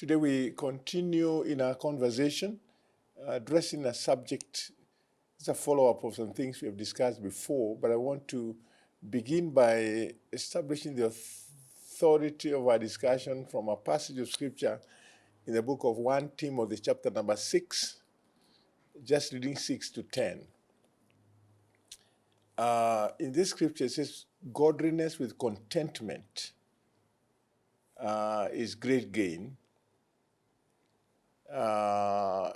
Today we continue in our conversation addressing a subject. It's a follow-up of some things we have discussed before, but I want to begin by establishing the authority of our discussion from a passage of scripture in the book of 1 Timothy chapter number 6, just reading 6 to 10. In this scripture it says, godliness with contentment is great gain.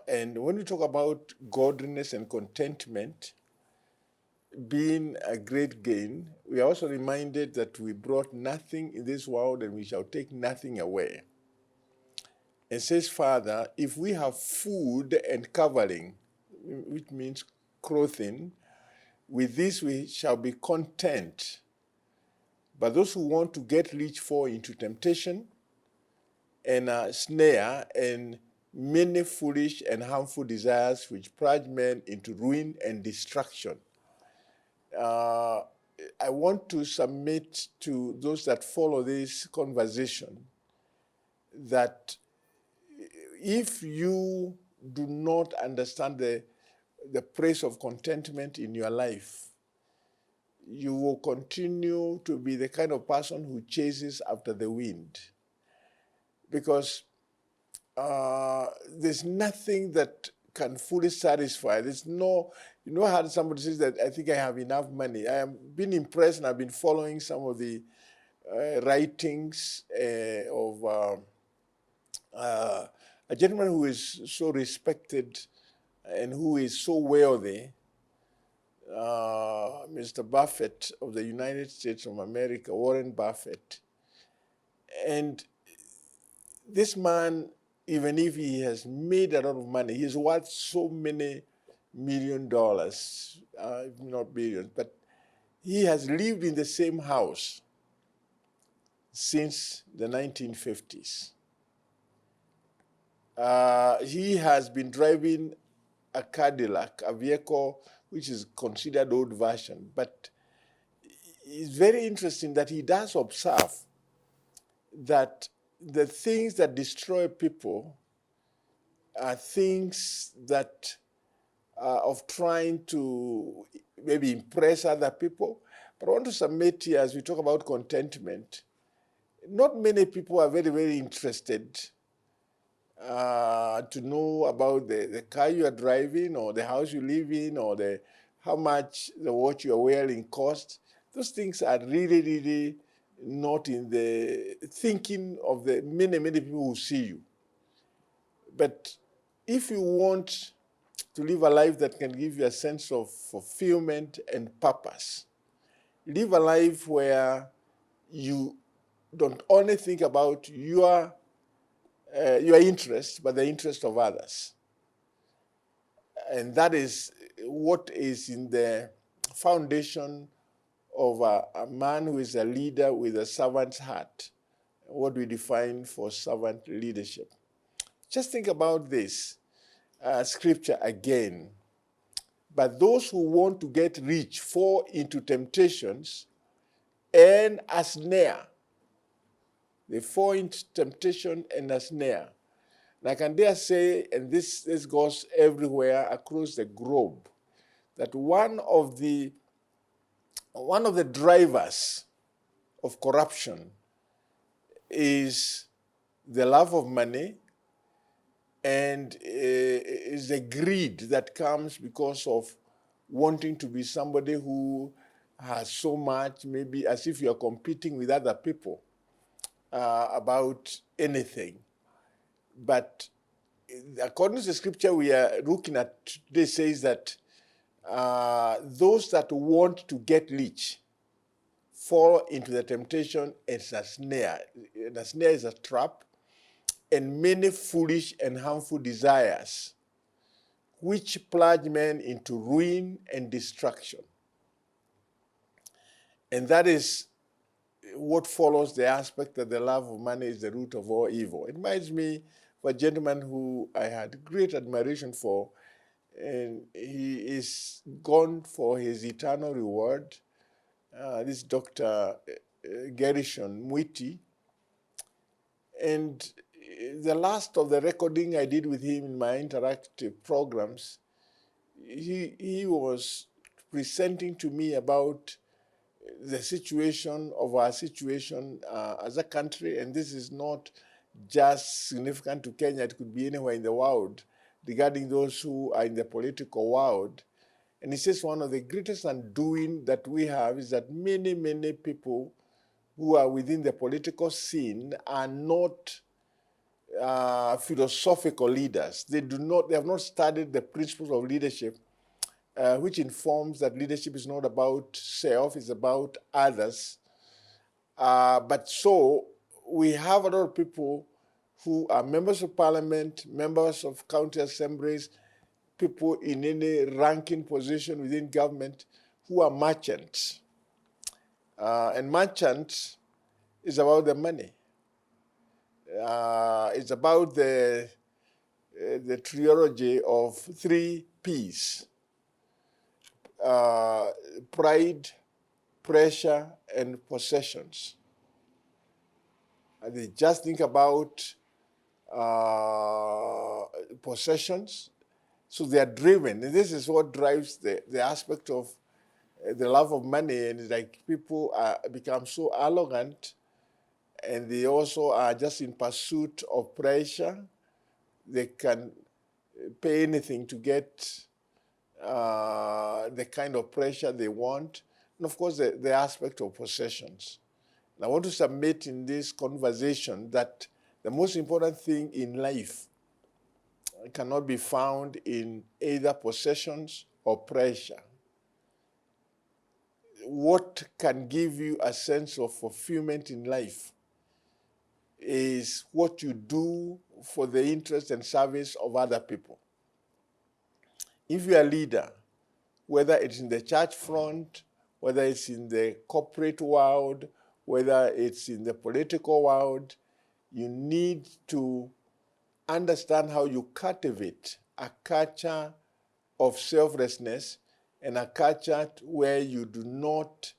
And when we talk about godliness and contentment being a great gain, we are also reminded that we brought nothing in this world and we shall take nothing away. It says, Father, if we have food and covering, which means clothing, with this we shall be content. But those who want to get rich fall into temptation and snare and many foolish and harmful desires which plunge men into ruin and destruction. I want to submit to those that follow this conversation that if you do not understand the place of contentment in your life, you will continue to be the kind of person who chases after the wind. Because there's nothing that can fully satisfy. There's no, how somebody says that I think I have enough money. I have been impressed and I've been following some of the writings of a gentleman who is so respected and who is so wealthy, Mr. Buffett of the United States of America, Warren Buffett. And this man, even if he has made a lot of money, he's worth so many $1 million, if not billions, but he has lived in the same house since the 1950s. He has been driving a Cadillac, a vehicle which is considered old version, but it's very interesting that he does observe that the things that destroy people are things that are of trying to maybe impress other people. But I want to submit here, as we talk about contentment, not many people are very, very interested to know about the car you are driving or the house you live in or how much the watch you are wearing costs. Those things are really, really not in the thinking of the many, many people who see you. But if you want to live a life that can give you a sense of fulfillment and purpose, live a life where you don't only think about your interest, but the interest of others. And that is what is in the foundation of a man who is a leader with a servant's heart, what we define for servant leadership. Just think about this scripture again. But those who want to get rich fall into temptations and a snare. They fall into temptation and a snare. And I can dare say, and this goes everywhere across the globe, that one of the drivers of corruption is the love of money and is the greed that comes because of wanting to be somebody who has so much, maybe as if you're competing with other people about anything. But according to the scripture we are looking at today says that those that want to get rich fall into the temptation as a snare. And a snare is a trap, and many foolish and harmful desires, which plunge men into ruin and destruction. And that is what follows the aspect that the love of money is the root of all evil. It reminds me of a gentleman who I had great admiration for, and he is gone for his eternal reward. This Dr. Gershon Mwiti. And the last of the recording I did with him in my interactive programs, he was presenting to me about the situation of our situation as a country, and this is not just significant to Kenya, it could be anywhere in the world, regarding those who are in the political world. And he says one of the greatest undoing that we have is that many, many people who are within the political scene are not philosophical leaders. They have not studied the principles of leadership, which informs that leadership is not about self, it's about others. But so we have a lot of people who are members of parliament, members of county assemblies, people in any ranking position within government who are merchants. And merchants is about the money. It's about the trilogy of 3 P's. Pride, pressure, and possessions. And they just think about possessions, so they are driven. And this is what drives the aspect of the love of money, and it's like people become so arrogant, and they also are just in pursuit of pressure. They can pay anything to get the kind of pressure they want, and of course the aspect of possessions. And I want to submit in this conversation that the most important thing in life cannot be found in either possessions or pressure. What can give you a sense of fulfillment in life is what you do for the interest and service of other people. If you're a leader, whether it's in the church front, whether it's in the corporate world, whether it's in the political world, you need to understand how you cultivate a culture of selflessness and a culture where you do not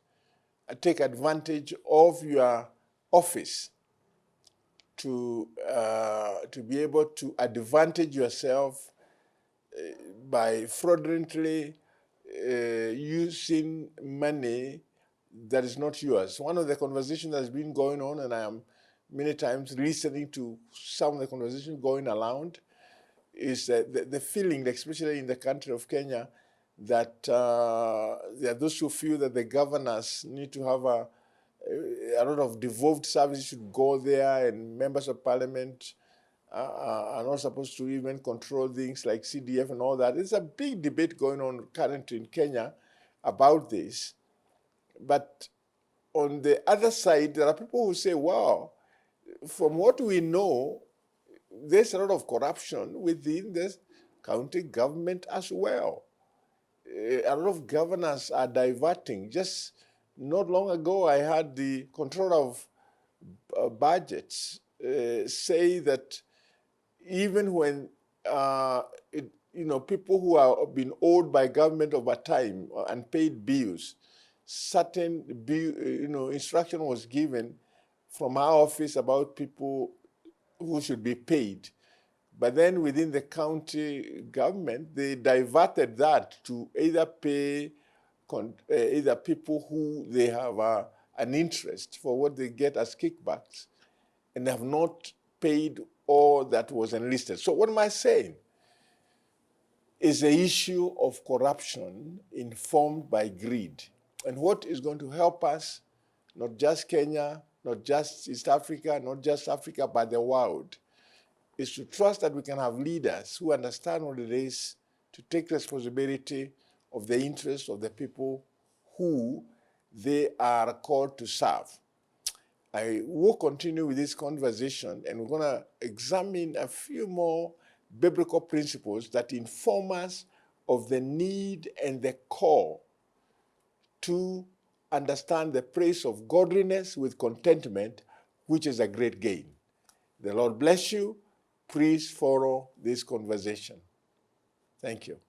take advantage of your office to be able to advantage yourself by fraudulently using money that is not yours. One of the conversations that has been going on, and I am many times listening to some of the conversations going around, is the feeling, especially in the country of Kenya, that there are those who feel that the governors need to have a lot of devolved services should go there, and members of parliament are not supposed to even control things like CDF and all that. There's a big debate going on currently in Kenya about this. But on the other side, there are people who say, wow, from what we know, there's a lot of corruption within the county government as well. A lot of governors are diverting. Just not long ago, I had the controller of budgets say that even when people who are being owed by government over time and paid bills, certain instruction was given from our office about people who should be paid. But then within the county government, they diverted that to either pay either people who they have an interest for what they get as kickbacks, and have not paid all that was enlisted. So what am I saying? Is the issue of corruption informed by greed. And what is going to help us, not just Kenya, not just East Africa, not just Africa, but the world, is to trust that we can have leaders who understand what it is to take responsibility of the interests of the people who they are called to serve. I will continue with this conversation, and we're going to examine a few more biblical principles that inform us of the need and the call to understand the praise of godliness with contentment, which is a great gain. The Lord bless you. Please follow this conversation. Thank you.